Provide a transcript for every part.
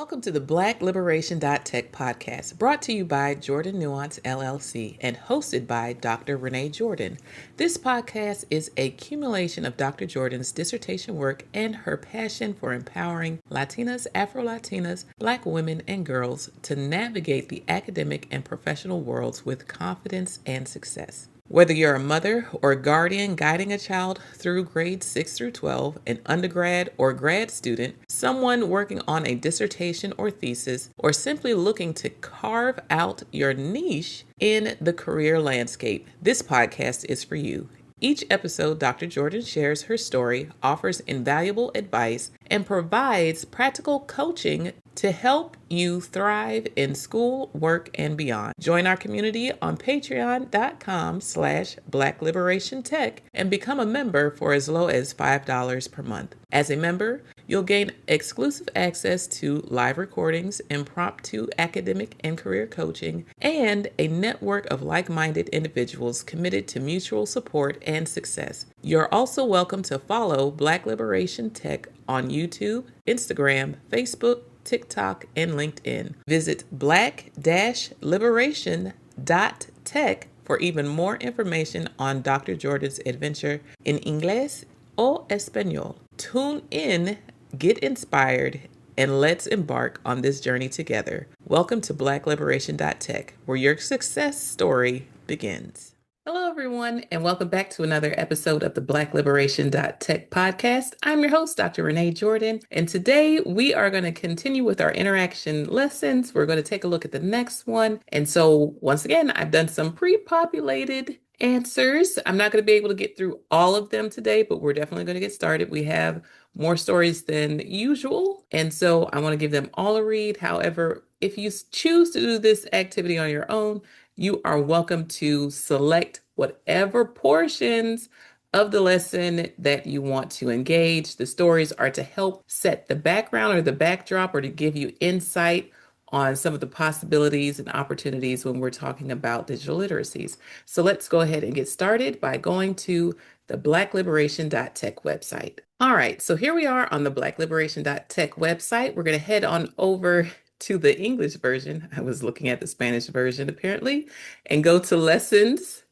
Welcome to the Black-Liberation.Tech podcast, brought to you by Jordan Nuance LLC and hosted by Dr. Renee Jordan. This podcast is a accumulation of Dr. Jordan's dissertation work and her passion for empowering Latinas, Afro-Latinas, Black women, and girls to navigate the academic and professional worlds with confidence and success. Whether you're a mother or guardian guiding a child through grades 6 through 12, an undergrad or grad student, someone working on a dissertation or thesis, or simply looking to carve out your niche in the career landscape, this podcast is for you. Each episode, Dr. Jordan shares her story, offers invaluable advice, and provides practical coaching to help you thrive in school, work, and beyond. Join our community on patreon.com/BlackLiberationTech and become a member for as low as $5 per month. As a member, you'll gain exclusive access to live recordings, impromptu academic and career coaching, and a network of like-minded individuals committed to mutual support and success. You're also welcome to follow Black Liberation Tech on YouTube, Instagram, Facebook, TikTok, and LinkedIn. Visit Black-Liberation.Tech for even more information on Dr. Jordan's adventure in Inglés o Español. Tune in, get inspired, and let's embark on this journey together. Welcome to Black-Liberation.Tech, where your success story begins. Hello, everyone, and welcome back to another episode of the Black-Liberation.Tech podcast. I'm your host, Dr. Renee Jordan, and today we are going to continue with our interaction lessons. We're going to take a look at the next one. And so, once again, I've done some pre-populated answers. I'm not going to be able to get through all of them today, but we're definitely going to get started. We have more stories than usual, and so I want to give them all a read. However, if you choose to do this activity on your own, you are welcome to select whatever portions of the lesson that you want to engage. The stories are to help set the background or the backdrop, or to give you insight on some of the possibilities and opportunities when we're talking about digital literacies. So let's go ahead and get started by going to the Black-Liberation.Tech website. All right, so here we are on the Black-Liberation.Tech website. We're going to head on over to the English version. I was looking at the Spanish version apparently, and go to lessons.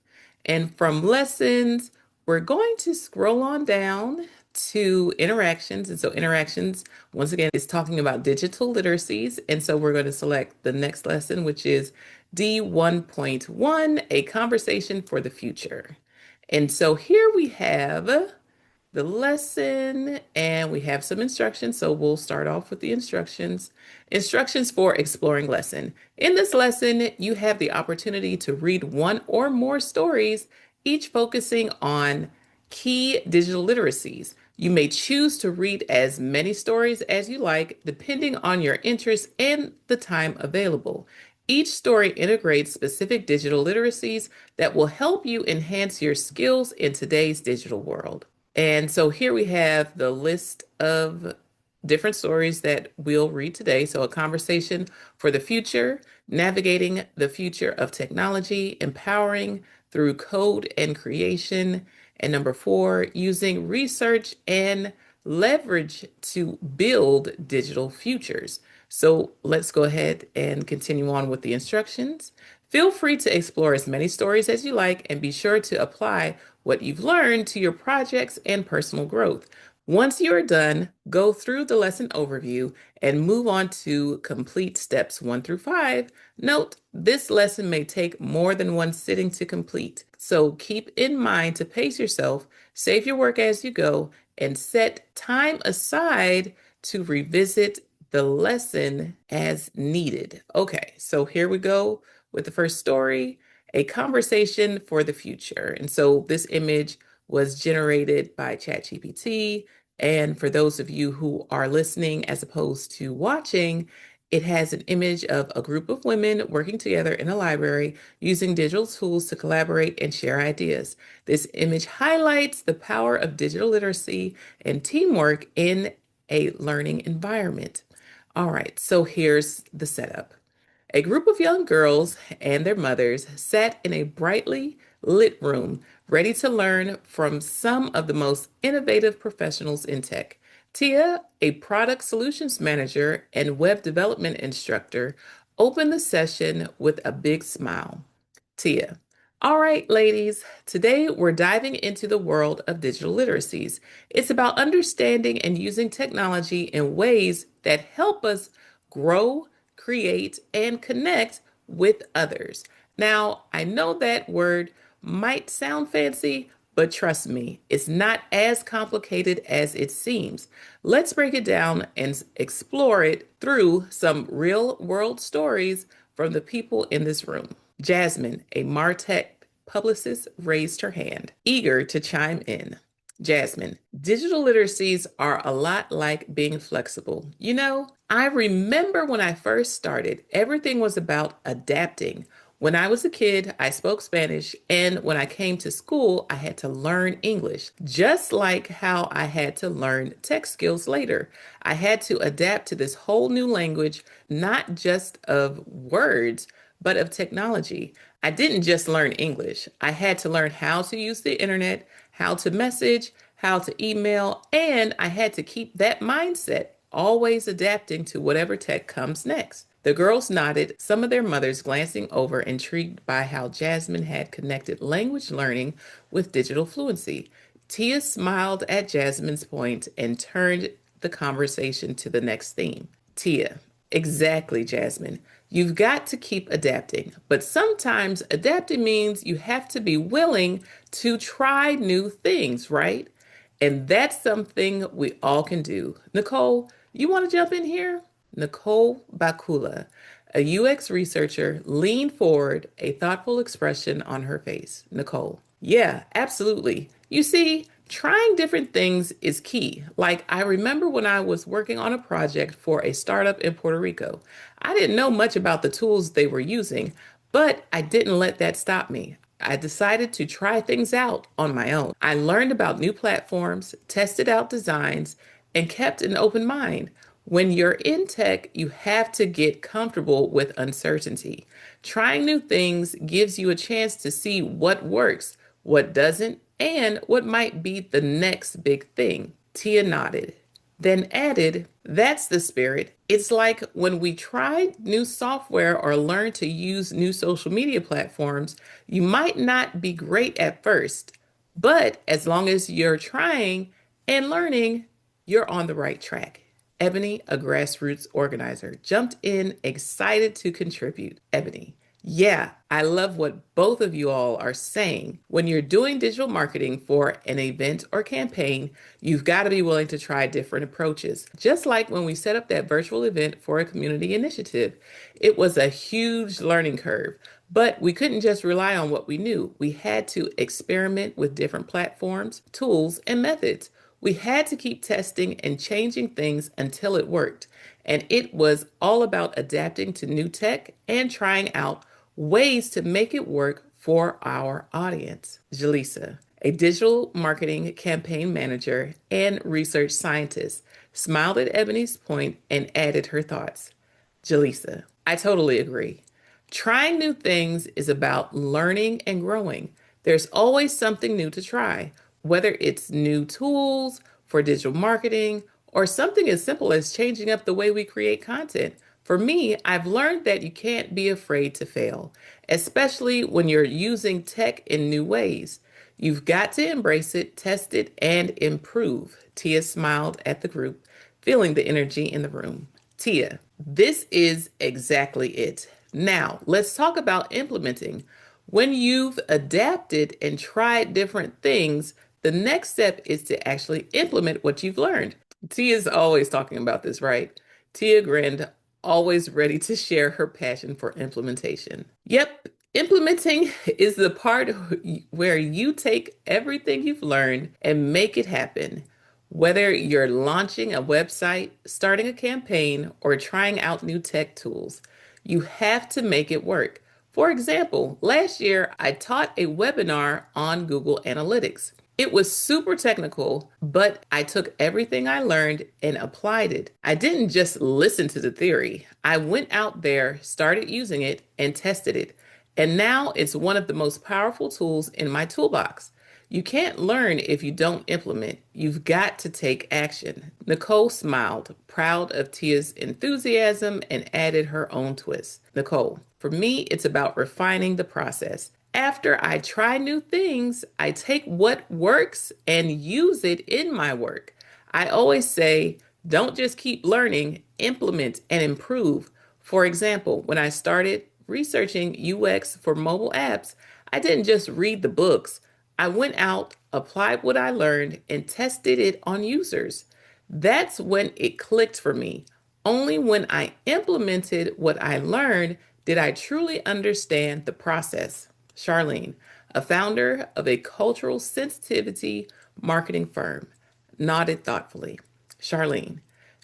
And from lessons, we're going to scroll on down to interactions. And so interactions, once again, is talking about digital literacies. And so we're going to select the next lesson, which is D1.1, a conversation for the future. And so here we have the lesson, and we have some instructions. So we'll start off with the instructions. Instructions for exploring lesson. In this lesson, you have the opportunity to read one or more stories, each focusing on key digital literacies. You may choose to read as many stories as you like, depending on your interests and the time available. Each story integrates specific digital literacies that will help you enhance your skills in today's digital world. And so here we have the list of different stories that we'll read today. So a conversation for the future, navigating the future of technology, empowering through code and creation. And number 4, using research and leverage to build digital futures. So let's go ahead and continue on with the instructions. Feel free to explore as many stories as you like, and be sure to apply what you've learned to your projects and personal growth. Once you are done, go through the lesson overview and move on to complete steps 1 through 5. Note, this lesson may take more than one sitting to complete. So keep in mind to pace yourself, save your work as you go, and set time aside to revisit the lesson as needed. Okay, so here we go with the first story, a conversation for the future. And so this image was generated by ChatGPT. And for those of you who are listening as opposed to watching, it has an image of a group of women working together in a library using digital tools to collaborate and share ideas. This image highlights the power of digital literacy and teamwork in a learning environment. All right, so here's the setup. A group of young girls and their mothers sat in a brightly lit room, ready to learn from some of the most innovative professionals in tech. Tia, a product solutions manager and web development instructor, opened the session with a big smile. Tia. All right, ladies, today we're diving into the world of digital literacies. It's about understanding and using technology in ways that help us grow, create, and connect with others. Now, I know that word might sound fancy, but trust me, it's not as complicated as it seems. Let's break it down and explore it through some real world stories from the people in this room. Jasmine, a MarTech publicist, raised her hand, eager to chime in. Jasmine, digital literacies are a lot like being flexible. You know, I remember when I first started, everything was about adapting. When I was a kid, I spoke Spanish, and when I came to school, I had to learn English, just like how I had to learn tech skills later. I had to adapt to this whole new language, not just of words, but of technology. I didn't just learn English. I had to learn how to use the internet, how to message, how to email, and I had to keep that mindset, always adapting to whatever tech comes next. The girls nodded, some of their mothers glancing over, intrigued by how Jasmine had connected language learning with digital fluency. Tia smiled at Jasmine's point and turned the conversation to the next theme. Tia, exactly, Jasmine. You've got to keep adapting, but sometimes adapting means you have to be willing to try new things, right? And that's something we all can do. Nicole, you want to jump in here? Nicole Bakula, a UX researcher, leaned forward, a thoughtful expression on her face. Nicole, yeah, absolutely. You see, trying different things is key. Like, I remember when I was working on a project for a startup in Puerto Rico. I didn't know much about the tools they were using, but I didn't let that stop me. I decided to try things out on my own. I learned about new platforms, tested out designs, and kept an open mind. When you're in tech, you have to get comfortable with uncertainty. Trying new things gives you a chance to see what works, what doesn't, and what might be the next big thing. Tia nodded, then added, that's the spirit. It's like when we try new software or learn to use new social media platforms, you might not be great at first, but as long as you're trying and learning, you're on the right track. Ebony, a grassroots organizer, jumped in, excited to contribute. Ebony, yeah, I love what both of you all are saying. When you're doing digital marketing for an event or campaign, you've got to be willing to try different approaches. Just like when we set up that virtual event for a community initiative, it was a huge learning curve. But we couldn't just rely on what we knew. We had to experiment with different platforms, tools, and methods. We had to keep testing and changing things until it worked. And it was all about adapting to new tech and trying out ways to make it work for our audience. Jaleesa, a digital marketing campaign manager and research scientist, smiled at Ebony's point and added her thoughts. Jaleesa, I totally agree. Trying new things is about learning and growing. There's always something new to try, whether it's new tools for digital marketing or something as simple as changing up the way we create content. For me, I've learned that you can't be afraid to fail, especially when you're using tech in new ways. You've got to embrace it, test it, and improve. Tia smiled at the group, feeling the energy in the room. Tia, this is exactly it. Now, let's talk about implementing. When you've adapted and tried different things, the next step is to actually implement what you've learned. Tia's always talking about this, right? Tia grinned, always ready to share her passion for implementation. Yep, implementing is the part where you take everything you've learned and make it happen. Whether you're launching a website, starting a campaign, or trying out new tech tools, you have to make it work. For example, last year I taught a webinar on Google Analytics. It was super technical, but I took everything I learned and applied it. I didn't just listen to the theory. I went out there, started using it, and tested it. And now it's one of the most powerful tools in my toolbox. You can't learn if you don't implement. You've got to take action. Nicole smiled, proud of Tia's enthusiasm, and added her own twist. Nicole, for me, it's about refining the process. After I try new things, I take what works and use it in my work. I always say, don't just keep learning, implement and improve. For example, when I started researching UX for mobile apps, I didn't just read the books. I went out, applied what I learned, and tested it on users. That's when it clicked for me. Only when I implemented what I learned did I truly understand the process. Charlene, a founder of a cultural sensitivity marketing firm, nodded thoughtfully. Charlene,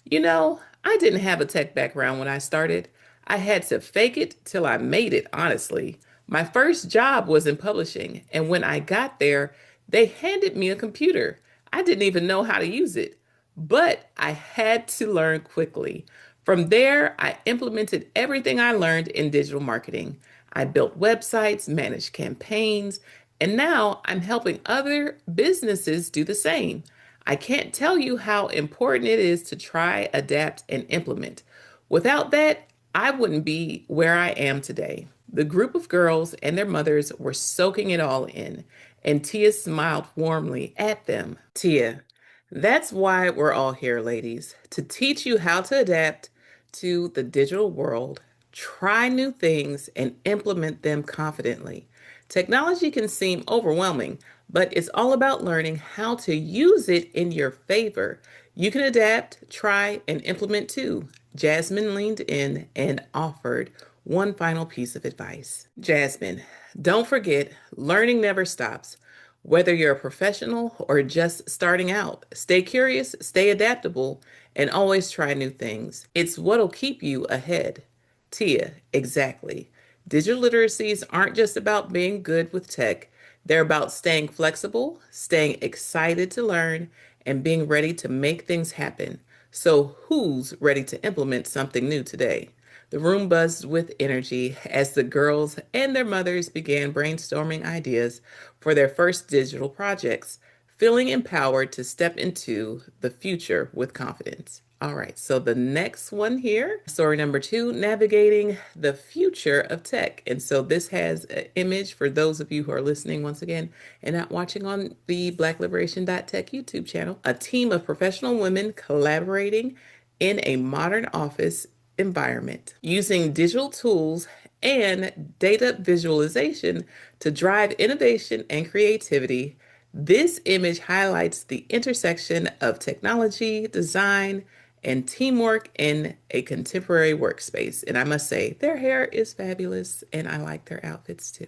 I didn't have a tech background when I started. I had to fake it till I made it, honestly. My first job was in publishing, and when I got there, they handed me a computer. I didn't even know how to use it, but I had to learn quickly. From there, I implemented everything I learned in digital marketing. I built websites, managed campaigns, and now I'm helping other businesses do the same. I can't tell you how important it is to try, adapt, and implement. Without that, I wouldn't be where I am today. The group of girls and their mothers were soaking it all in, and Tia smiled warmly at them. Tia, that's why we're all here, ladies, to teach you how to adapt to the digital world, try new things, and implement them confidently. Technology can seem overwhelming, but it's all about learning how to use it in your favor. You can adapt, try, and implement too. Jasmine leaned in and offered one final piece of advice. Jasmine, don't forget, learning never stops. Whether you're a professional or just starting out, stay curious, stay adaptable, and always try new things. It's what'll keep you ahead. Tia, exactly. Digital literacies aren't just about being good with tech. They're about staying flexible, staying excited to learn, and being ready to make things happen. So, who's ready to implement something new today? The room buzzed with energy as the girls and their mothers began brainstorming ideas for their first digital projects, feeling empowered to step into the future with confidence. All right, so the next one here, story number 2, navigating the future of tech. And so this has an image for those of you who are listening once again and not watching on the Black-Liberation.Tech YouTube channel. A team of professional women collaborating in a modern office environment using digital tools and data visualization to drive innovation and creativity. This image highlights the intersection of technology, design, and teamwork in a contemporary workspace. And I must say, their hair is fabulous, and I like their outfits too.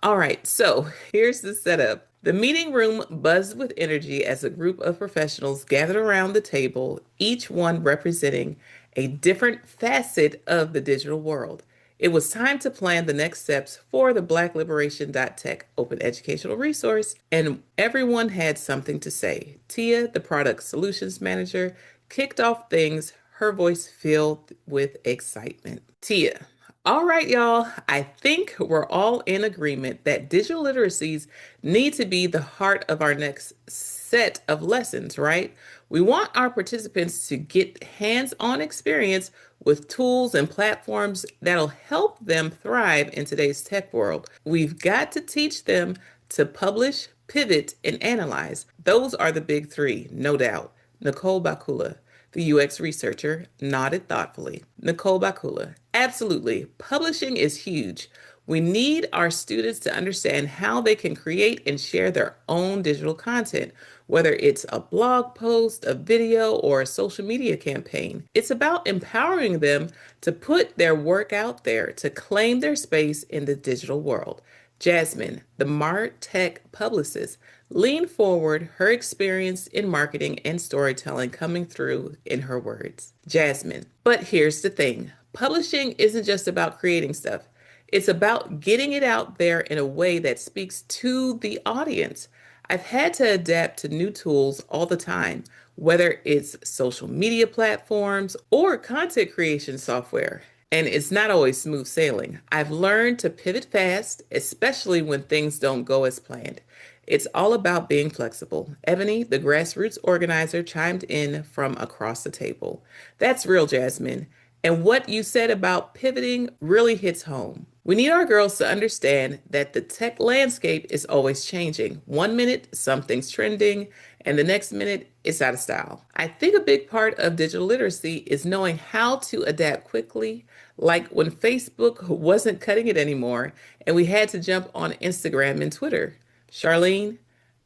All right, so here's the setup. The meeting room buzzed with energy as a group of professionals gathered around the table, each one representing a different facet of the digital world. It was time to plan the next steps for the Black-Liberation.Tech open educational resource, and everyone had something to say. Tia, the product solutions manager, kicked off things, her voice filled with excitement. Tia, all right, y'all, I think we're all in agreement that digital literacies need to be the heart of our next set of lessons, right? We want our participants to get hands-on experience with tools and platforms that'll help them thrive in today's tech world. We've got to teach them to publish, pivot, and analyze. Those are the big 3, no doubt. Nicole Bakula, the UX researcher, nodded thoughtfully. Nicole Bakula, absolutely. Publishing is huge. We need our students to understand how they can create and share their own digital content, whether it's a blog post, a video, or a social media campaign. It's about empowering them to put their work out there, to claim their space in the digital world. Jasmine, the MarTech publicist, leaned forward, her experience in marketing and storytelling coming through in her words. Jasmine, but here's the thing. Publishing isn't just about creating stuff. It's about getting it out there in a way that speaks to the audience. I've had to adapt to new tools all the time, whether it's social media platforms or content creation software. And it's not always smooth sailing. I've learned to pivot fast, especially when things don't go as planned. It's all about being flexible. Ebony, the grassroots organizer, chimed in from across the table. That's real, Jasmine. And what you said about pivoting really hits home. We need our girls to understand that the tech landscape is always changing. One minute, something's trending, and the next minute, it's out of style. I think a big part of digital literacy is knowing how to adapt quickly, like when Facebook wasn't cutting it anymore and we had to jump on Instagram and Twitter. Charlene,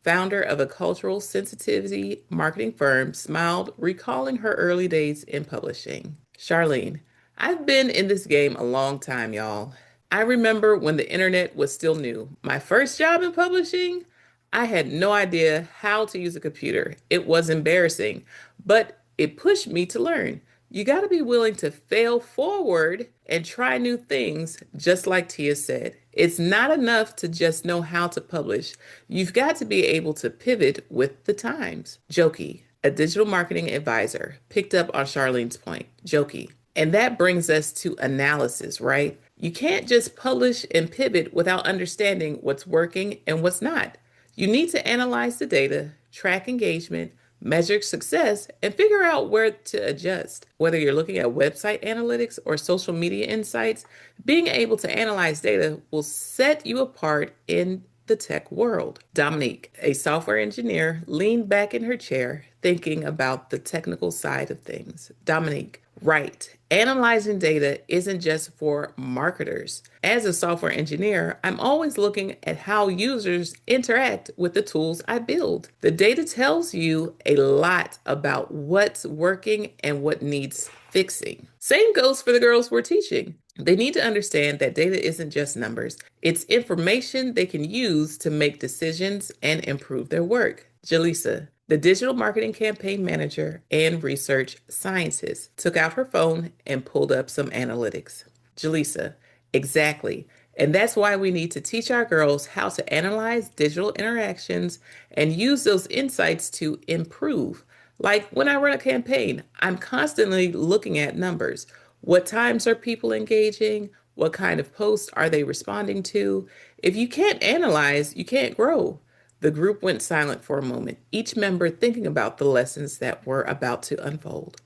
founder of a cultural sensitivity marketing firm, smiled, recalling her early days in publishing. Charlene, I've been in this game a long time, y'all. I remember when the internet was still new. My first job in publishing, I had no idea how to use a computer. It was embarrassing, but it pushed me to learn. You got to be willing to fail forward and try new things, just like Tia said. It's not enough to just know how to publish. You've got to be able to pivot with the times. Jokey, a digital marketing advisor, picked up on Charlene's point. Jokey. And that brings us to analysis, right? You can't just publish and pivot without understanding what's working and what's not. You need to analyze the data, track engagement, measure success, and figure out where to adjust. Whether you're looking at website analytics or social media insights, being able to analyze data will set you apart in the tech world. Dominique, a software engineer, leaned back in her chair, thinking about the technical side of things. Dominique, right. Analyzing data isn't just for marketers. As a software engineer, I'm always looking at how users interact with the tools I build. The data tells you a lot about what's working and what needs fixing. Same goes for the girls we're teaching. They need to understand that data isn't just numbers. It's information they can use to make decisions and improve their work. Jaleesa, the digital marketing campaign manager and research scientist, took out her phone and pulled up some analytics. Jaleesa, exactly. And that's why we need to teach our girls how to analyze digital interactions and use those insights to improve. Like when I run a campaign, I'm constantly looking at numbers. What times are people engaging? What kind of posts are they responding to? If you can't analyze, you can't grow. The group went silent for a moment, each member thinking about the lessons that were about to unfold.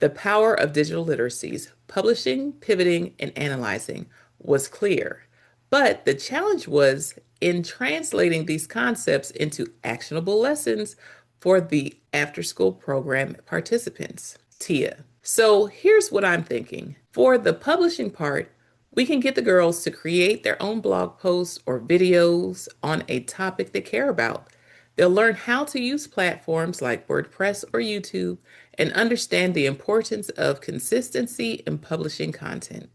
The power of digital literacies, publishing, pivoting, and analyzing, was clear. But the challenge was in translating these concepts into actionable lessons for the after school program participants. Tia. So here's what I'm thinking. For the publishing part, we can get the girls to create their own blog posts or videos on a topic they care about. They'll learn how to use platforms like WordPress or YouTube and understand the importance of consistency in publishing content.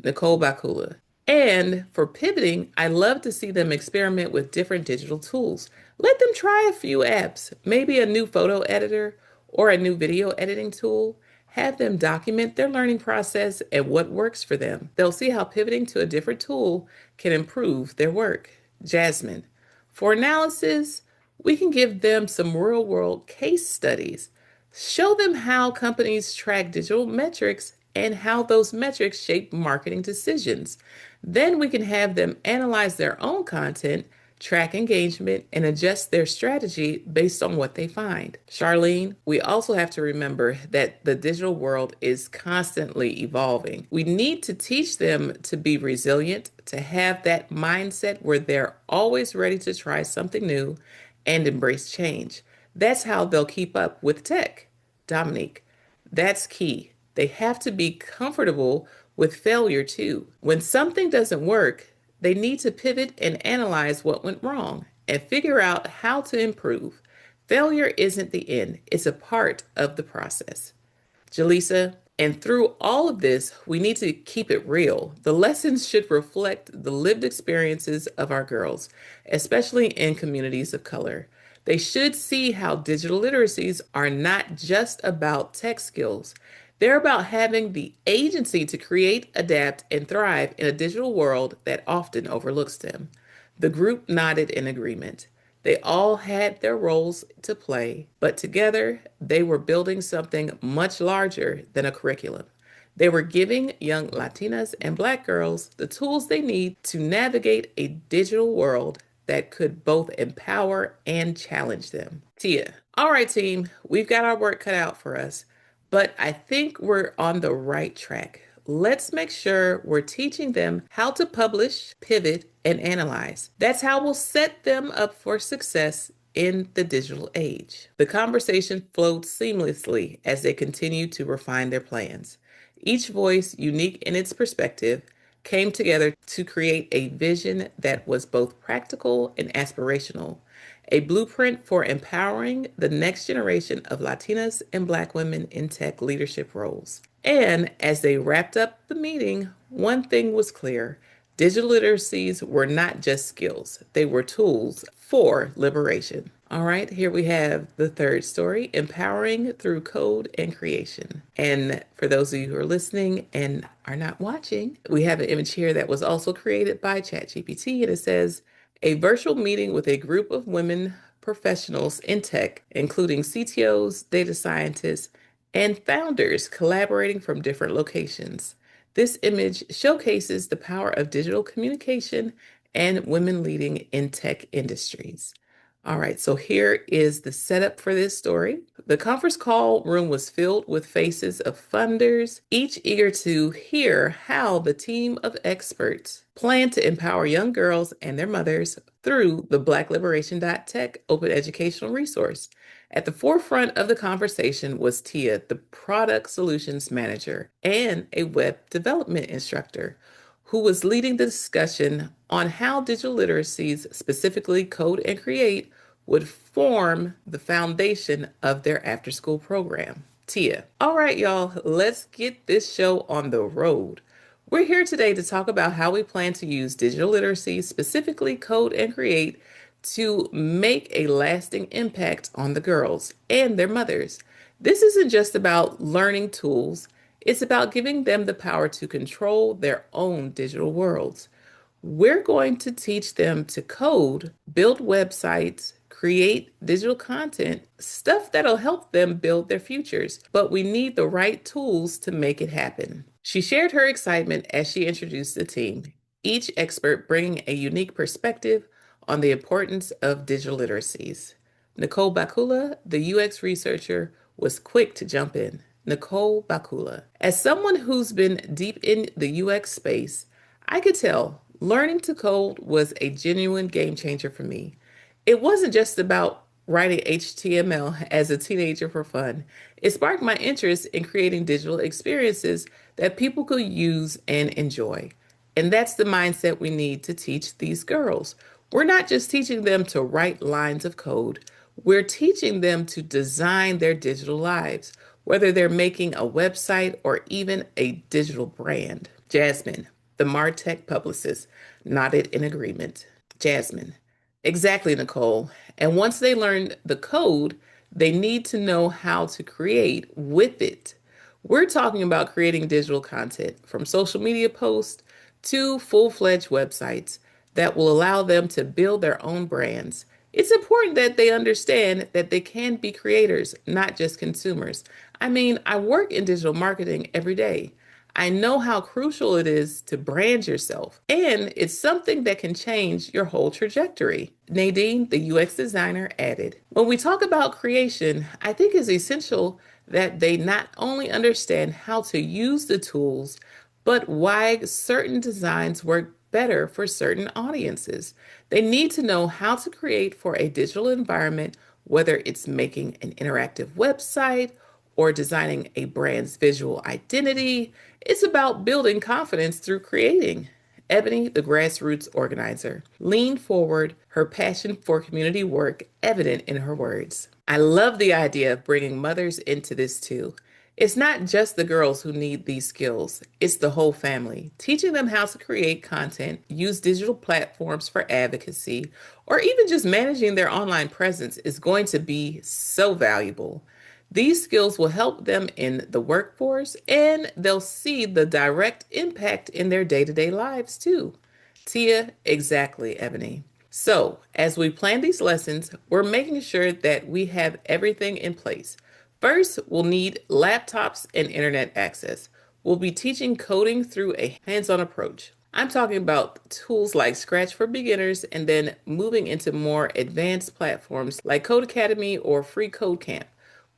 Nicole Bakula. And for pivoting, I love to see them experiment with different digital tools. Let them try a few apps, maybe a new photo editor or a new video editing tool. Have them document their learning process and what works for them. They'll see how pivoting to a different tool can improve their work. Jasmine. For analysis, we can give them some real world case studies. Show them how companies track digital metrics and how those metrics shape marketing decisions. Then we can have them analyze their own content, track engagement, and adjust their strategy based on what they find. Charlene, we also have to remember that the digital world is constantly evolving. We need to teach them to be resilient, to have that mindset where they're always ready to try something new and embrace change. That's how they'll keep up with tech. Dominique, that's key. They have to be comfortable with failure too. When something doesn't work, they need to pivot and analyze what went wrong and figure out how to improve. Failure isn't the end, it's a part of the process. Jaleesa, and through all of this, we need to keep it real. The lessons should reflect the lived experiences of our girls, especially in communities of color. They should see how digital literacies are not just about tech skills. They're about having the agency to create, adapt, and thrive in a digital world that often overlooks them. The group nodded in agreement. They all had their roles to play, but together they were building something much larger than a curriculum. They were giving young Latinas and Black girls the tools they need to navigate a digital world that could both empower and challenge them. Tia, all right, team, we've got our work cut out for us, but I think we're on the right track. Let's make sure we're teaching them how to publish, pivot, and analyze. That's how we'll set them up for success in the digital age. The conversation flowed seamlessly as they continued to refine their plans. Each voice, unique in its perspective, came together to create a vision that was both practical and aspirational, a blueprint for empowering the next generation of Latinas and Black women in tech leadership roles. And as they wrapped up the meeting, one thing was clear. Digital literacies were not just skills, they were tools for liberation. All right, here we have the third story, empowering through code and creation. And for those of you who are listening and are not watching, we have an image here that was also created by ChatGPT, and it says, a virtual meeting with a group of women professionals in tech, including CTOs, data scientists, and founders collaborating from different locations. This image showcases the power of digital communication and women leading in tech industries. All right, so here is the setup for this story. The conference call room was filled with faces of funders, each eager to hear how the team of experts plan to empower young girls and their mothers through the Black-Liberation.Tech open educational resource. At the forefront of the conversation was Tia, the product solutions manager and a web development instructor, who was leading the discussion on how digital literacies, specifically code and create, would form the foundation of their after-school program. Tia. All right, y'all, let's get this show on the road. We're here today to talk about how we plan to use digital literacy, specifically code and create, to make a lasting impact on the girls and their mothers. This isn't just about learning tools, it's about giving them the power to control their own digital worlds. We're going to teach them to code, build websites, create digital content, stuff that'll help them build their futures, but we need the right tools to make it happen. She shared her excitement as she introduced the team, each expert bringing a unique perspective on the importance of digital literacies. Nicole Bakula, the UX researcher, was quick to jump in. Nicole Bakula. As someone who's been deep in the UX space, I could tell learning to code was a genuine game changer for me. It wasn't just about writing HTML as a teenager for fun. It sparked my interest in creating digital experiences that people could use and enjoy. And that's the mindset we need to teach these girls. We're not just teaching them to write lines of code. We're teaching them to design their digital lives, whether they're making a website or even a digital brand. Jasmine, the MarTech publicist, nodded in agreement. Jasmine, exactly, Nicole. And once they learn the code, they need to know how to create with it. We're talking about creating digital content from social media posts to full-fledged websites that will allow them to build their own brands. It's important that they understand that they can be creators, not just consumers. I mean, I work in digital marketing every day. I know how crucial it is to brand yourself, and it's something that can change your whole trajectory. Nadine, the UX designer, added, when we talk about creation, I think it's essential that they not only understand how to use the tools, but why certain designs work better for certain audiences. They need to know how to create for a digital environment, whether it's making an interactive website or designing a brand's visual identity. It's about building confidence through creating. Ebony, the grassroots organizer, leaned forward, her passion for community work evident in her words. I love the idea of bringing mothers into this too. It's not just the girls who need these skills, it's the whole family. Teaching them how to create content, use digital platforms for advocacy, or even just managing their online presence is going to be so valuable. These skills will help them in the workforce and they'll see the direct impact in their day-to-day lives too. Tia, exactly, Ebony. So, as we plan these lessons, we're making sure that we have everything in place. First, we'll need laptops and internet access. We'll be teaching coding through a hands-on approach. I'm talking about tools like Scratch for beginners and then moving into more advanced platforms like Code Academy or Free Code Camp.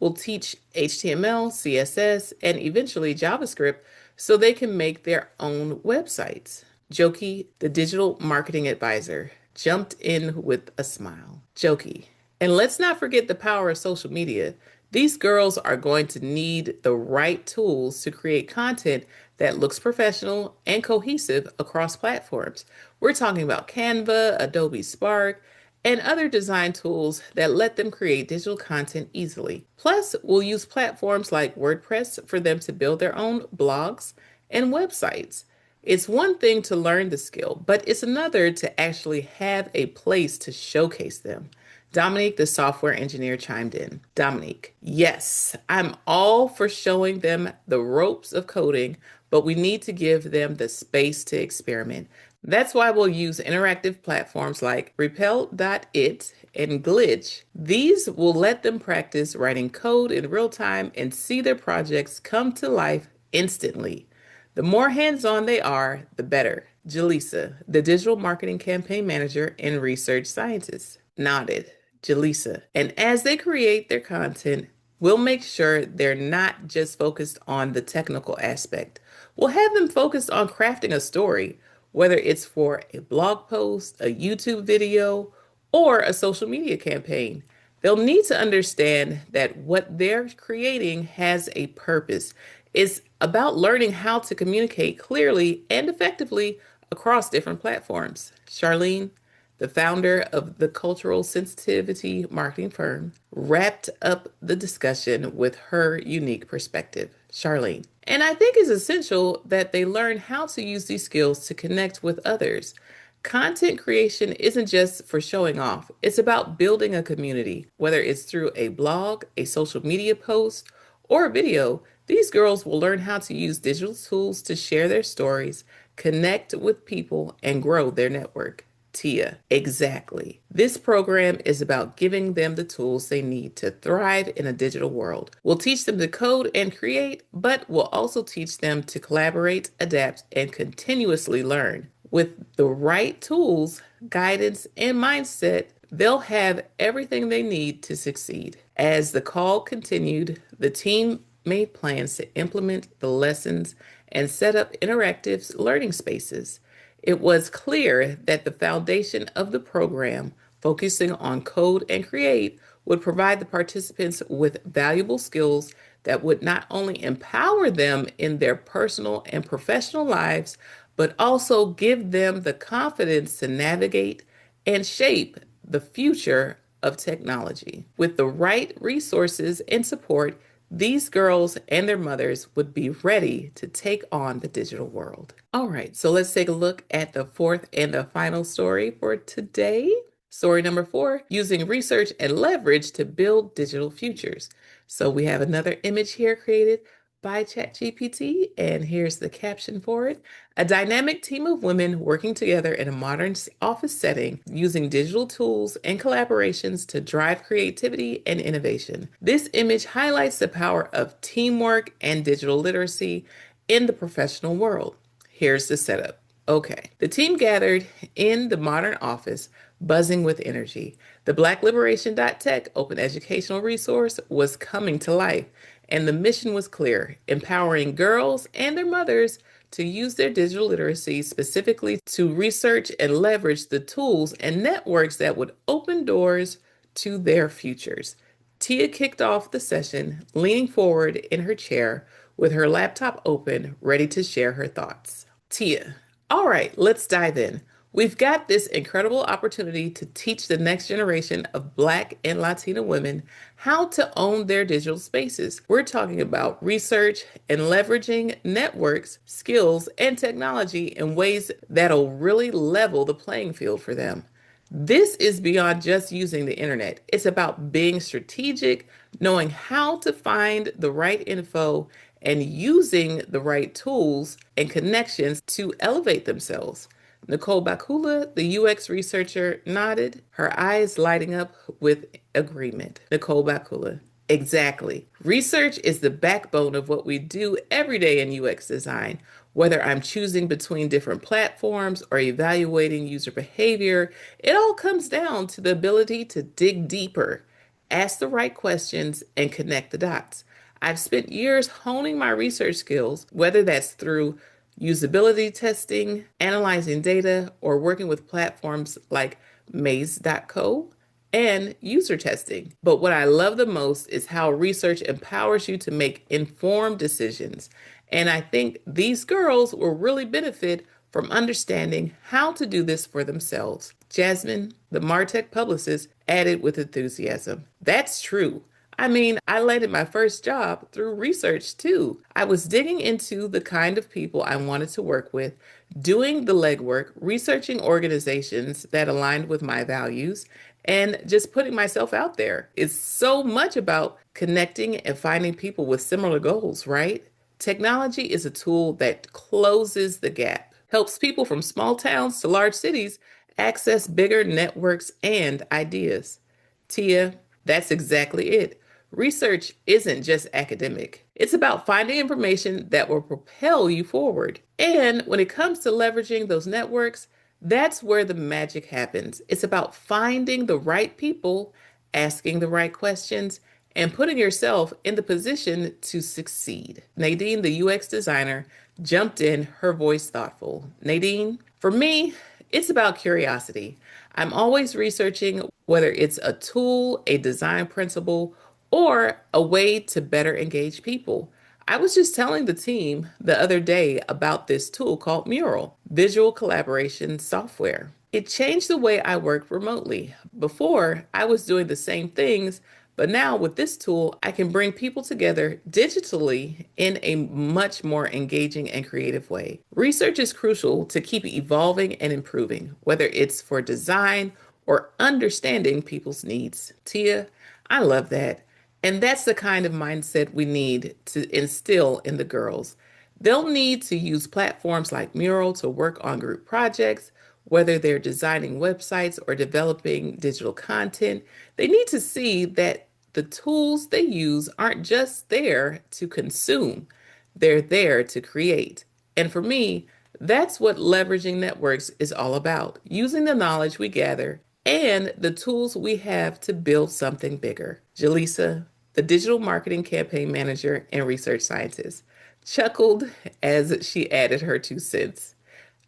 We'll teach HTML, CSS, and eventually JavaScript so they can make their own websites. Jokey, the digital marketing advisor, jumped in with a smile. Jokey. And let's not forget the power of social media. These girls are going to need the right tools to create content that looks professional and cohesive across platforms. We're talking about Canva, Adobe Spark, and other design tools that let them create digital content easily. Plus, we'll use platforms like WordPress for them to build their own blogs and websites. It's one thing to learn the skill, but it's another to actually have a place to showcase them. Dominique, the software engineer, chimed in. Dominique, yes, I'm all for showing them the ropes of coding, but we need to give them the space to experiment. That's why we'll use interactive platforms like Repel.it and Glitch. These will let them practice writing code in real time and see their projects come to life instantly. The more hands-on they are, the better. Jaleesa, the digital marketing campaign manager and research scientist, nodded. Jaleesa. And as they create their content, we'll make sure they're not just focused on the technical aspect. We'll have them focused on crafting a story, whether it's for a blog post, a YouTube video, or a social media campaign. They'll need to understand that what they're creating has a purpose. It's about learning how to communicate clearly and effectively across different platforms. Charlene, the founder of the cultural sensitivity marketing firm, wrapped up the discussion with her unique perspective. Charlene. And I think it's essential that they learn how to use these skills to connect with others. Content creation isn't just for showing off, it's about building a community, whether it's through a blog, a social media post, or a video. These girls will learn how to use digital tools to share their stories, connect with people, and grow their network. Tia, exactly. This program is about giving them the tools they need to thrive in a digital world. We'll teach them to code and create, but we'll also teach them to collaborate, adapt, and continuously learn. With the right tools, guidance, and mindset, they'll have everything they need to succeed. As the call continued, the team made plans to implement the lessons and set up interactive learning spaces. It was clear that the foundation of the program, focusing on code and create, would provide the participants with valuable skills that would not only empower them in their personal and professional lives, but also give them the confidence to navigate and shape the future of technology. With the right resources and support, these girls and their mothers would be ready to take on the digital world. All right, so let's take a look at the fourth and the final story for today. Story number 4, using research and leverage to build digital futures. So we have another image here created by ChatGPT, and here's the caption for it. A dynamic team of women working together in a modern office setting using digital tools and collaborations to drive creativity and innovation. This image highlights the power of teamwork and digital literacy in the professional world. Here's the setup. Okay, the team gathered in the modern office, buzzing with energy. The Black-Liberation.Tech open educational resource was coming to life, and the mission was clear: empowering girls and their mothers to use their digital literacy specifically to research and leverage the tools and networks that would open doors to their futures. Tia kicked off the session, leaning forward in her chair with her laptop open, ready to share her thoughts. Tia, all right, let's dive in. We've got this incredible opportunity to teach the next generation of Black and Latina women how to own their digital spaces. We're talking about research and leveraging networks, skills, and technology in ways that'll really level the playing field for them. This is beyond just using the internet. It's about being strategic, knowing how to find the right info, and using the right tools and connections to elevate themselves. Nicole Bakula, the UX researcher, nodded, her eyes lighting up with agreement. Nicole Bakula. Exactly. Research is the backbone of what we do every day in UX design. Whether I'm choosing between different platforms or evaluating user behavior, it all comes down to the ability to dig deeper, ask the right questions, and connect the dots. I've spent years honing my research skills, whether that's through usability testing, analyzing data, or working with platforms like Maze.co and user testing. But what I love the most is how research empowers you to make informed decisions. And I think these girls will really benefit from understanding how to do this for themselves. Jasmine, the MarTech publicist, added with enthusiasm. That's true. I mean, I landed my first job through research too. I was digging into the kind of people I wanted to work with, doing the legwork, researching organizations that aligned with my values, and just putting myself out there. It's so much about connecting and finding people with similar goals, right? Technology is a tool that closes the gap, helps people from small towns to large cities access bigger networks and ideas. Tia, that's exactly it. Research isn't just academic. It's about finding information that will propel you forward. And when it comes to leveraging those networks, that's where the magic happens. It's about finding the right people, asking the right questions, and putting yourself in the position to succeed. Nadine, the UX designer, jumped in, her voice thoughtful. Nadine, for me, it's about curiosity. I'm always researching whether it's a tool, a design principle, or a way to better engage people. I was just telling the team the other day about this tool called Mural, visual collaboration software. It changed the way I worked remotely. Before, I was doing the same things, but now with this tool, I can bring people together digitally in a much more engaging and creative way. Research is crucial to keep evolving and improving, whether it's for design or understanding people's needs. Tia, I love that. And that's the kind of mindset we need to instill in the girls. They'll need to use platforms like Mural to work on group projects, whether they're designing websites or developing digital content. They need to see that the tools they use aren't just there to consume, they're there to create. And for me, that's what leveraging networks is all about, using the knowledge we gather and the tools we have to build something bigger. Jaleesa, the digital marketing campaign manager and research scientist, chuckled as she added her 2 cents.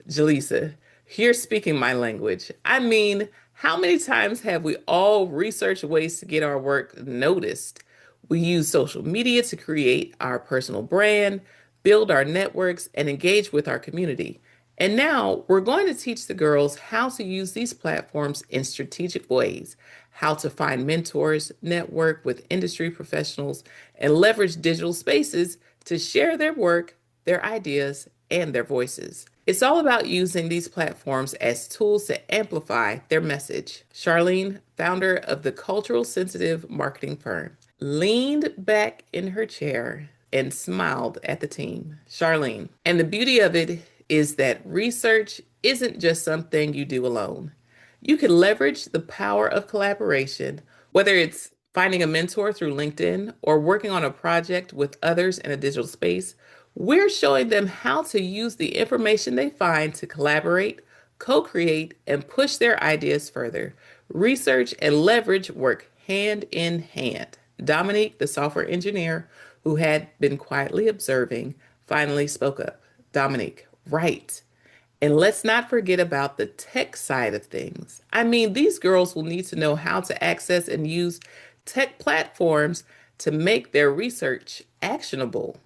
Jaleesa, you're speaking my language. I mean, how many times have we all researched ways to get our work noticed? We use social media to create our personal brand, build our networks, and engage with our community. And now we're going to teach the girls how to use these platforms in strategic ways, how to find mentors, network with industry professionals, and leverage digital spaces to share their work, their ideas, and their voices. It's all about using these platforms as tools to amplify their message. Charlene, founder of the cultural sensitive marketing firm, leaned back in her chair and smiled at the team. Charlene, and the beauty of it is that research isn't just something you do alone. You can leverage the power of collaboration, whether it's finding a mentor through LinkedIn or working on a project with others in a digital space. We're showing them how to use the information they find to collaborate, co-create, and push their ideas further. Research and leverage work hand in hand. Dominique, the software engineer who had been quietly observing, finally spoke up. Dominique, right. And let's not forget about the tech side of things. I mean, these girls will need to know how to access and use tech platforms to make their research actionable.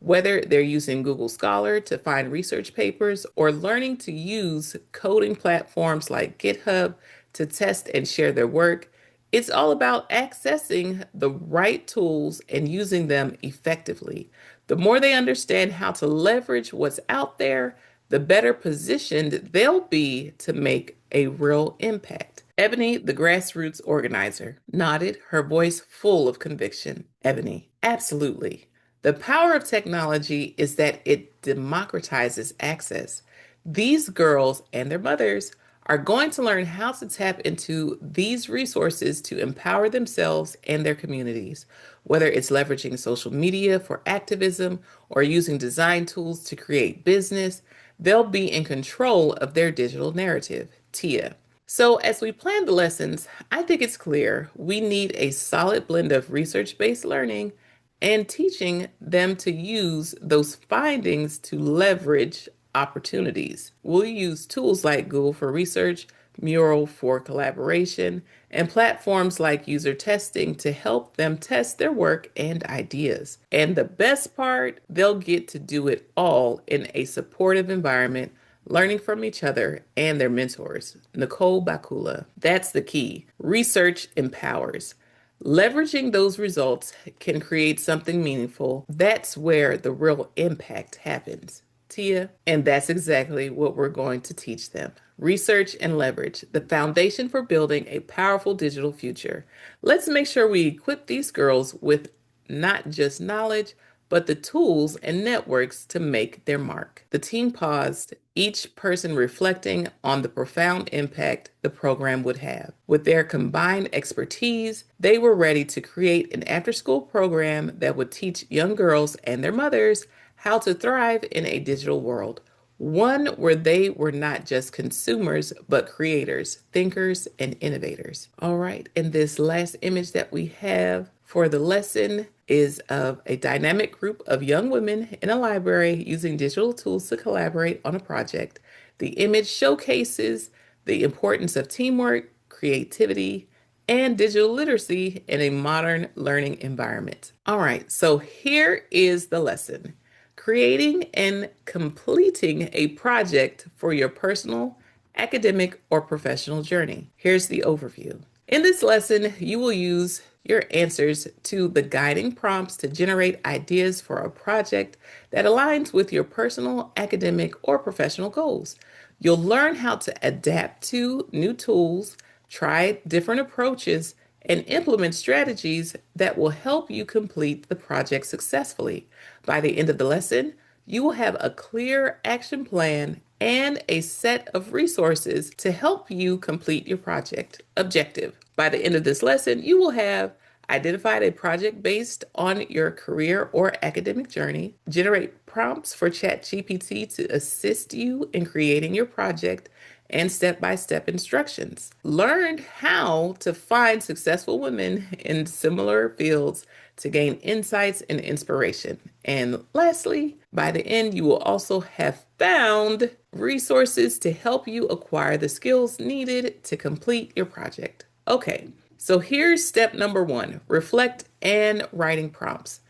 Whether they're using Google Scholar to find research papers or learning to use coding platforms like GitHub to test and share their work, it's all about accessing the right tools and using them effectively. The more they understand how to leverage what's out there, the better positioned they'll be to make a real impact. Ebony, the grassroots organizer, nodded, her voice full of conviction. Ebony, absolutely. The power of technology is that it democratizes access. These girls and their mothers are going to learn how to tap into these resources to empower themselves and their communities, whether it's leveraging social media for activism or using design tools to create business. They'll be in control of their digital narrative. Tia. So, as we plan the lessons, I think it's clear we need a solid blend of research based learning and teaching them to use those findings to leverage opportunities. We'll use tools like Google for Research, Mural for collaboration, and platforms like user testing to help them test their work and ideas. And the best part, they'll get to do it all in a supportive environment, learning from each other and their mentors. Nicole Bakula. That's the key. Research empowers. Leveraging those results can create something meaningful. That's where the real impact happens. Tia, and that's exactly what we're going to teach them. Research and leverage, the foundation for building a powerful digital future. Let's make sure we equip these girls with not just knowledge, but the tools and networks to make their mark. The team paused, each person reflecting on the profound impact the program would have. With their combined expertise, they were ready to create an after-school program that would teach young girls and their mothers how to thrive in a digital world. One where they were not just consumers, but creators, thinkers, and innovators. All right, and this last image that we have for the lesson is of a dynamic group of young women in a library using digital tools to collaborate on a project. The image showcases the importance of teamwork, creativity, and digital literacy in a modern learning environment. All right, so here is the lesson. Creating and completing a project for your personal, academic, or professional journey. Here's the overview. In this lesson, you will use your answers to the guiding prompts to generate ideas for a project that aligns with your personal, academic, or professional goals. You'll learn how to adapt to new tools, try different approaches, and implement strategies that will help you complete the project successfully. By the end of the lesson, you will have a clear action plan and a set of resources to help you complete your project objective. By the end of this lesson, you will have identified a project based on your career or academic journey, generate prompts for ChatGPT to assist you in creating your project, and step-by-step instructions. Learn how to find successful women in similar fields to gain insights and inspiration. And lastly, by the end, you will also have found resources to help you acquire the skills needed to complete your project. Okay, so here's step number 1, reflect and writing prompts.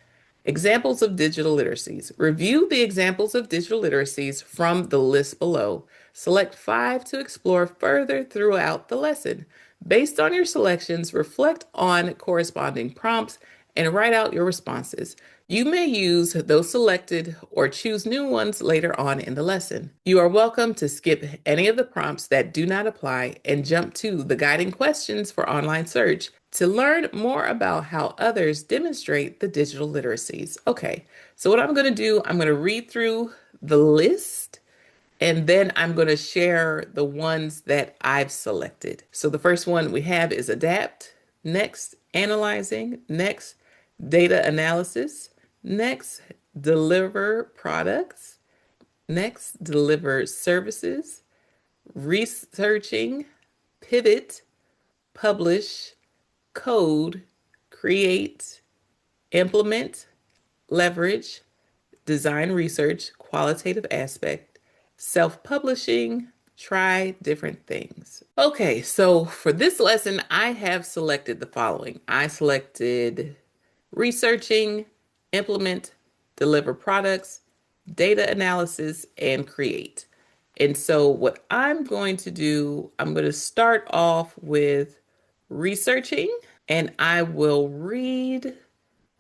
Examples of digital literacies. Review the examples of digital literacies from the list below. Select 5 to explore further throughout the lesson. Based on your selections, reflect on corresponding prompts and write out your responses. You may use those selected or choose new ones later on in the lesson. You are welcome to skip any of the prompts that do not apply and jump to the guiding questions for online search to learn more about how others demonstrate the digital literacies. Okay, so what I'm going to do, I'm going to read through the list and then I'm going to share the ones that I've selected. So the first one we have is adapt, next, analyzing, next, data analysis, next, deliver products, next, deliver services, researching, pivot, publish, code, create, implement, leverage, design research, qualitative aspect, self-publishing, try different things. Okay, so for this lesson, I have selected the following. I selected researching, implement, deliver products, data analysis, and create. And so what I'm going to do, I'm going to start off with researching, and I will read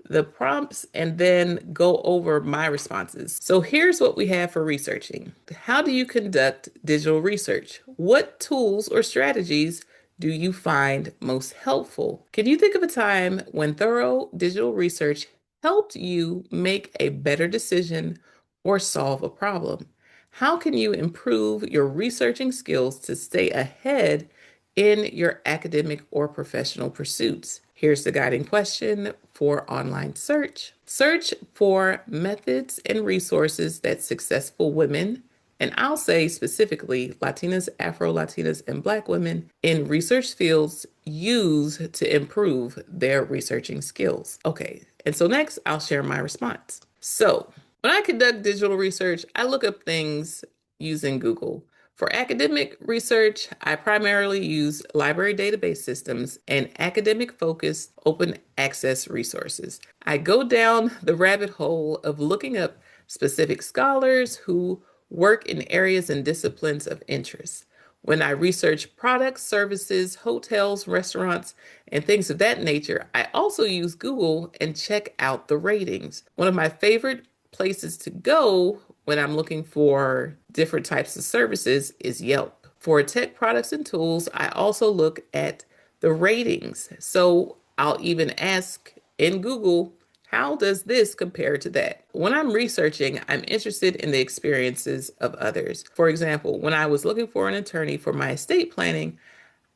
the prompts and then go over my responses. So here's what we have for researching. How do you conduct digital research? What tools or strategies do you find most helpful? Can you think of a time when thorough digital research helped you make a better decision or solve a problem? How can you improve your researching skills to stay ahead in your academic or professional pursuits? Here's the guiding question for online search. Search for methods and resources that successful women, and I'll say specifically Latinas, Afro-Latinas, and Black women in research fields use to improve their researching skills. Okay, and so next I'll share my response. So when I conduct digital research, I look up things using Google. For academic research, I primarily use library database systems and academic-focused open access resources. I go down the rabbit hole of looking up specific scholars who work in areas and disciplines of interest. When I research products, services, hotels, restaurants, and things of that nature, I also use Google and check out the ratings. One of my favorite places to go when I'm looking for different types of services is Yelp. For tech products and tools, I also look at the ratings. So I'll even ask in Google, how does this compare to that? When I'm researching, I'm interested in the experiences of others. For example, when I was looking for an attorney for my estate planning,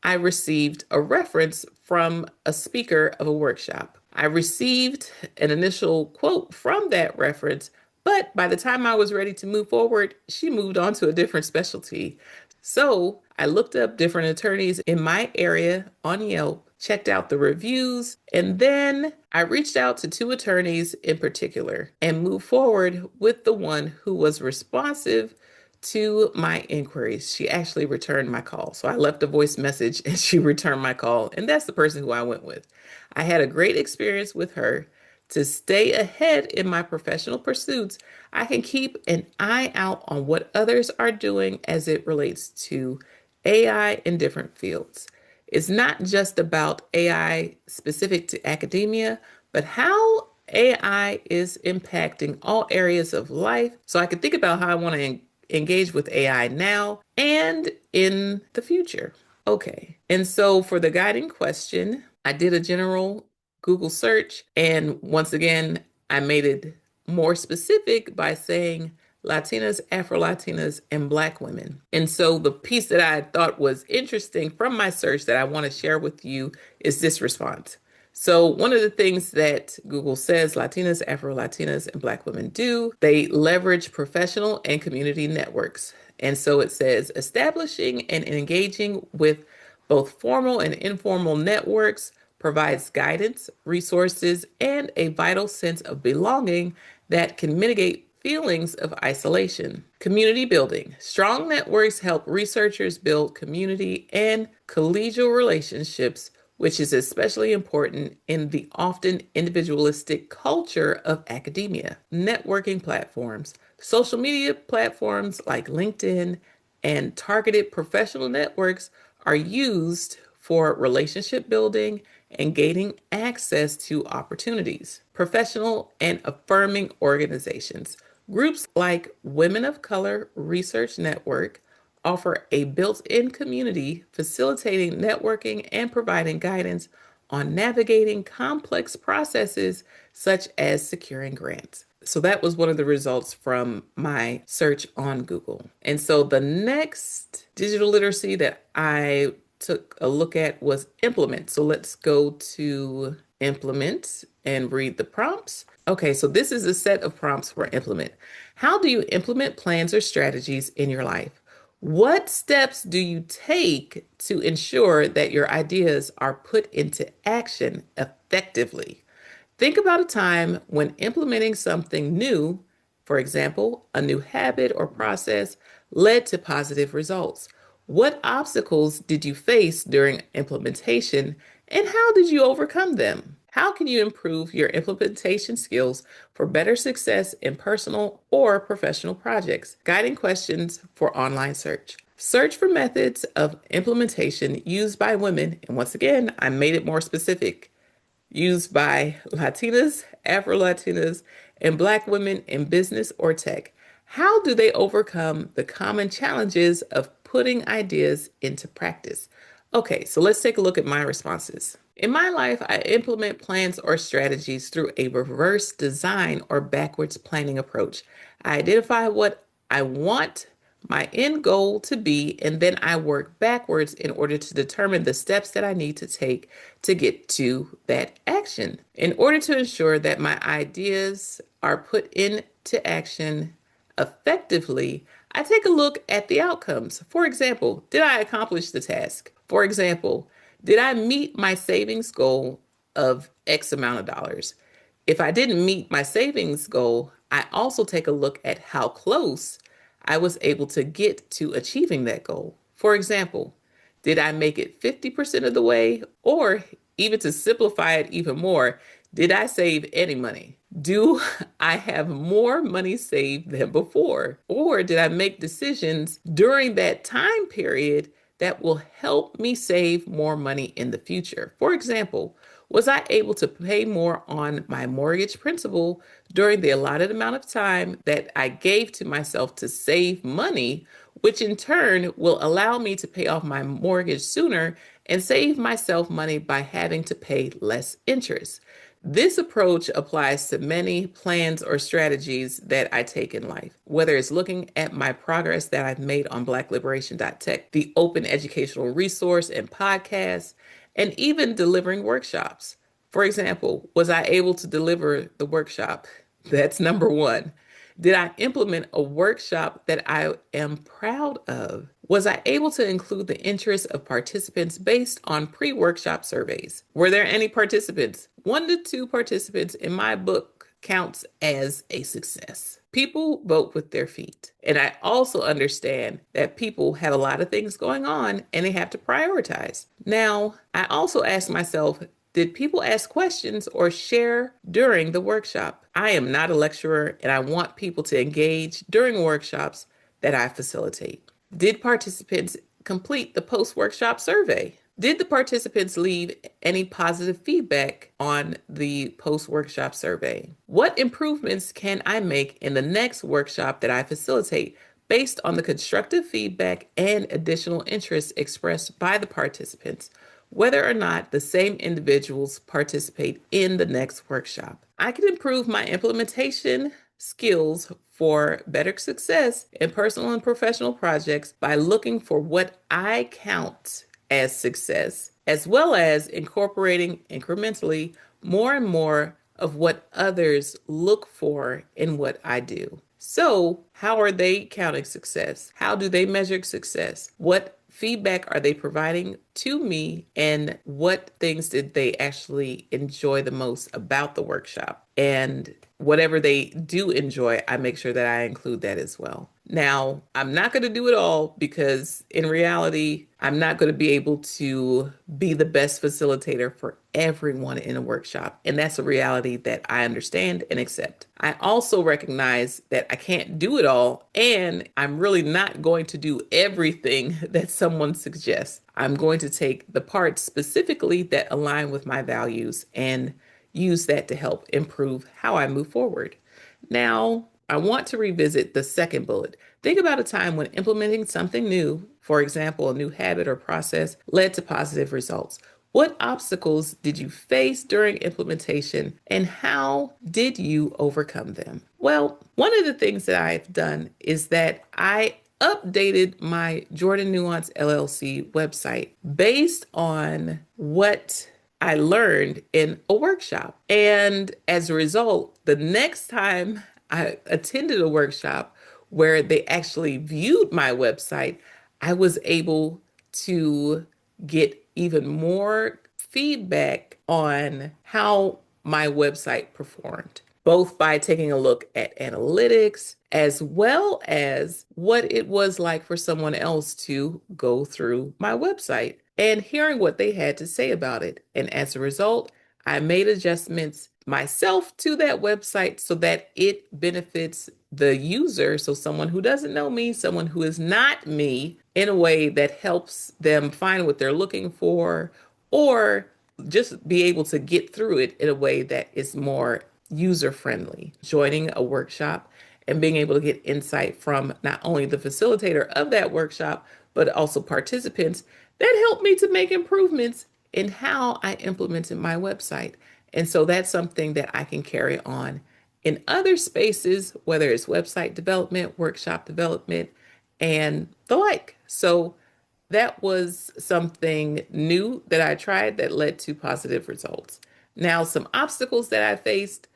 I received a reference from a speaker of a workshop. I received an initial quote from that reference, but by the time I was ready to move forward, she moved on to a different specialty. So I looked up different attorneys in my area on Yelp, checked out the reviews, and then I reached out to two attorneys in particular and moved forward with the one who was responsive to my inquiries. She actually returned my call. So I left a voice message and she returned my call. And that's the person who I went with. I had a great experience with her. To stay ahead in my professional pursuits, I can keep an eye out on what others are doing as it relates to AI in different fields. It's not just about AI specific to academia, but how AI is impacting all areas of life. So I can think about how I want to engage with AI now and in the future. Okay. And so for the guiding question, I did a general Google search. And once again, I made it more specific by saying Latinas, Afro-Latinas, and Black women. And so the piece that I thought was interesting from my search that I want to share with you is this response. So one of the things that Google says Latinas, Afro-Latinas, and Black women do, they leverage professional and community networks. And so it says establishing and engaging with both formal and informal networks provides guidance, resources, and a vital sense of belonging that can mitigate feelings of isolation. Community building. Strong networks help researchers build community and collegial relationships, which is especially important in the often individualistic culture of academia. Networking platforms. Social media platforms like LinkedIn and targeted professional networks are used for relationship building and gaining access to opportunities. Professional and affirming organizations. Groups like Women of Color Research Network offer a built-in community, facilitating networking and providing guidance on navigating complex processes such as securing grants. So that was one of the results from my search on Google. And so the next digital literacy that I took a look at was implement. So let's go to implement and read the prompts. Okay, so this is a set of prompts for implement. How do you implement plans or strategies in your life? What steps do you take to ensure that your ideas are put into action effectively? Think about a time when implementing something new, for example, a new habit or process, led to positive results. What obstacles did you face during implementation, and how did you overcome them? How can you improve your implementation skills for better success in personal or professional projects? Guiding questions for online search. Search for methods of implementation used by women, and once again, I made it more specific, used by Latinas, Afro-Latinas, and Black women in business or tech. How do they overcome the common challenges of putting ideas into practice? Okay, so let's take a look at my responses. In my life, I implement plans or strategies through a reverse design or backwards planning approach. I identify what I want my end goal to be, and then I work backwards in order to determine the steps that I need to take to get to that action. In order to ensure that my ideas are put into action effectively, I take a look at the outcomes. For example, did I accomplish the task? For example, did I meet my savings goal of X amount of dollars? If I didn't meet my savings goal, I also take a look at how close I was able to get to achieving that goal. For example, did I make it 50% of the way? Or even to simplify it even more, did I save any money? Do I have more money saved than before? Or did I make decisions during that time period that will help me save more money in the future? For example, was I able to pay more on my mortgage principal during the allotted amount of time that I gave to myself to save money, which in turn will allow me to pay off my mortgage sooner and save myself money by having to pay less interest? This approach applies to many plans or strategies that I take in life, whether it's looking at my progress that I've made on Black-Liberation.Tech, the open educational resource and podcast, and even delivering workshops. For example, was I able to deliver the workshop? That's number one. Did I implement a workshop that I am proud of? Was I able to include the interests of participants based on pre-workshop surveys? Were there any participants? 1 to 2 participants in my book counts as a success. People vote with their feet. And I also understand that people have a lot of things going on and they have to prioritize. Now, I also ask myself, did people ask questions or share during the workshop? I am not a lecturer and I want people to engage during workshops that I facilitate. Did participants complete the post-workshop survey? Did the participants leave any positive feedback on the post-workshop survey? What improvements can I make in the next workshop that I facilitate based on the constructive feedback and additional interest expressed by the participants, whether or not the same individuals participate in the next workshop? I can improve my implementation skills for better success in personal and professional projects by looking for what I count as success, as well as incorporating incrementally more and more of what others look for in what I do. So, how are they counting success? How do they measure success? What feedback are they providing to me? And what things did they actually enjoy the most about the workshop? And whatever they do enjoy, I make sure that I include that as well. Now, I'm not going to do it all because in reality, I'm not going to be able to be the best facilitator for everyone in a workshop. And that's a reality that I understand and accept. I also recognize that I can't do it all, and I'm really not going to do everything that someone suggests. I'm going to take the parts specifically that align with my values and use that to help improve how I move forward. Now, I want to revisit the second bullet. Think about a time when implementing something new, for example, a new habit or process, led to positive results. What obstacles did you face during implementation and how did you overcome them? Well, one of the things that I've done is that I updated my Jordan Nuance LLC website based on what I learned in a workshop. And as a result, the next time I attended a workshop where they actually viewed my website, I was able to get even more feedback on how my website performed, both by taking a look at analytics as well as what it was like for someone else to go through my website and hearing what they had to say about it. And as a result, I made adjustments myself to that website so that it benefits the user. So someone who doesn't know me, someone who is not me, in a way that helps them find what they're looking for, or just be able to get through it in a way that is more user friendly. Joining a workshop and being able to get insight from not only the facilitator of that workshop, but also participants, that helped me to make improvements in how I implemented my website. And so that's something that I can carry on in other spaces, whether it's website development, workshop development, and the like. So that was something new that I tried that led to positive results. Now, some obstacles that I faced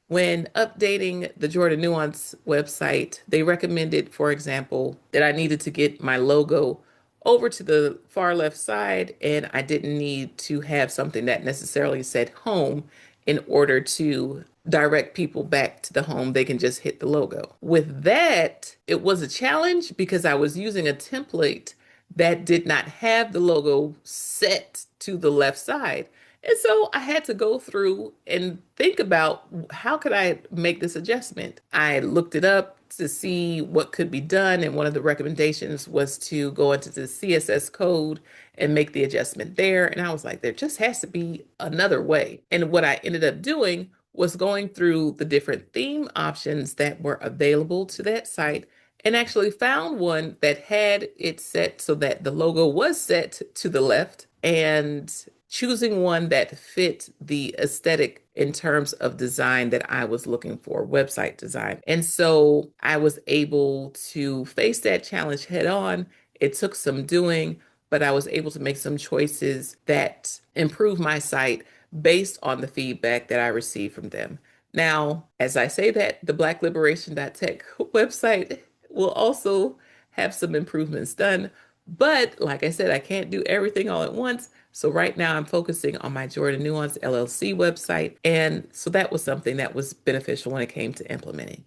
when updating the Jordan Nuance website, they recommended, for example, that I needed to get my logo over to the far left side, and I didn't need to have something that necessarily said home in order to direct people back to the home. They can just hit the logo. With that, it was a challenge because I was using a template that did not have the logo set to the left side. And so I had to go through and think about how could I make this adjustment. I looked it up to see what could be done, and one of the recommendations was to go into the CSS code and make the adjustment there. And I was like, there just has to be another way. And what I ended up doing was going through the different theme options that were available to that site and actually found one that had it set so that the logo was set to the left, and choosing one that fit the aesthetic in terms of design that I was looking for, website design. And so I was able to face that challenge head on. It took some doing, but I was able to make some choices that improve my site based on the feedback that I received from them. Now, as I say that, the Black-Liberation.Tech website will also have some improvements done. But like I said, I can't do everything all at once. So right now I'm focusing on my Jordan Nuance LLC website. And so that was something that was beneficial when it came to implementing.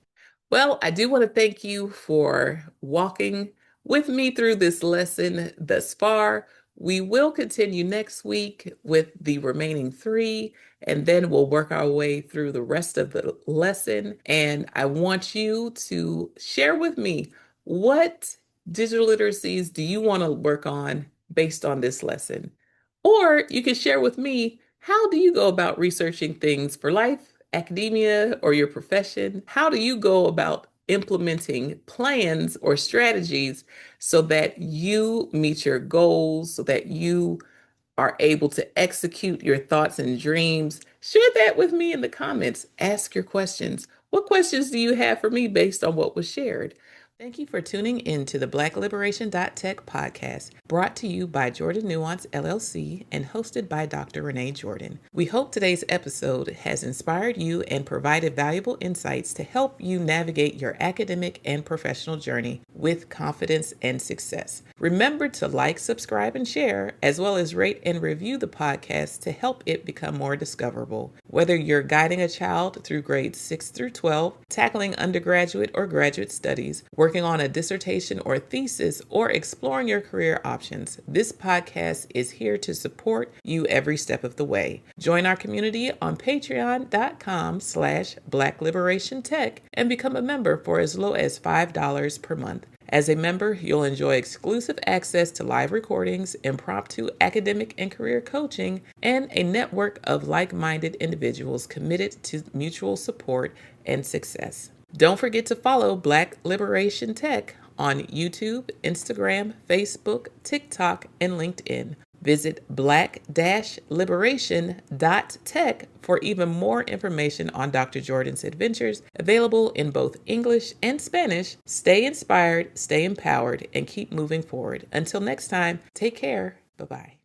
Well, I do want to thank you for walking with me through this lesson thus far. We will continue next week with the remaining three, and then we'll work our way through the rest of the lesson. And I want you to share with me, what digital literacies do you want to work on based on this lesson? Or you can share with me, how do you go about researching things for life, academia, or your profession? How do you go about implementing plans or strategies so that you meet your goals, so that you are able to execute your thoughts and dreams? Share that with me in the comments. Ask your questions. What questions do you have for me based on what was shared? Thank you for tuning in to the Black-Liberation.Tech podcast, brought to you by Jordan Nuance LLC and hosted by Dr. Renee Jordan. We hope today's episode has inspired you and provided valuable insights to help you navigate your academic and professional journey with confidence and success. Remember to like, subscribe, and share, as well as rate and review the podcast to help it become more discoverable. Whether you're guiding a child through grades 6 through 12, tackling undergraduate or graduate studies, working on a dissertation or thesis, or exploring your career options, this podcast is here to support you every step of the way. Join our community on patreon.com/Black-Liberation.Tech and become a member for as low as $5 per month. As a member, you'll enjoy exclusive access to live recordings, impromptu academic and career coaching, and a network of like-minded individuals committed to mutual support and success. Don't forget to follow Black-Liberation.Tech on YouTube, Instagram, Facebook, TikTok, and LinkedIn. Visit black-liberation.tech for even more information on Dr. Jordan's adventures, available in both English and Spanish. Stay inspired, stay empowered, and keep moving forward. Until next time, take care. Bye-bye.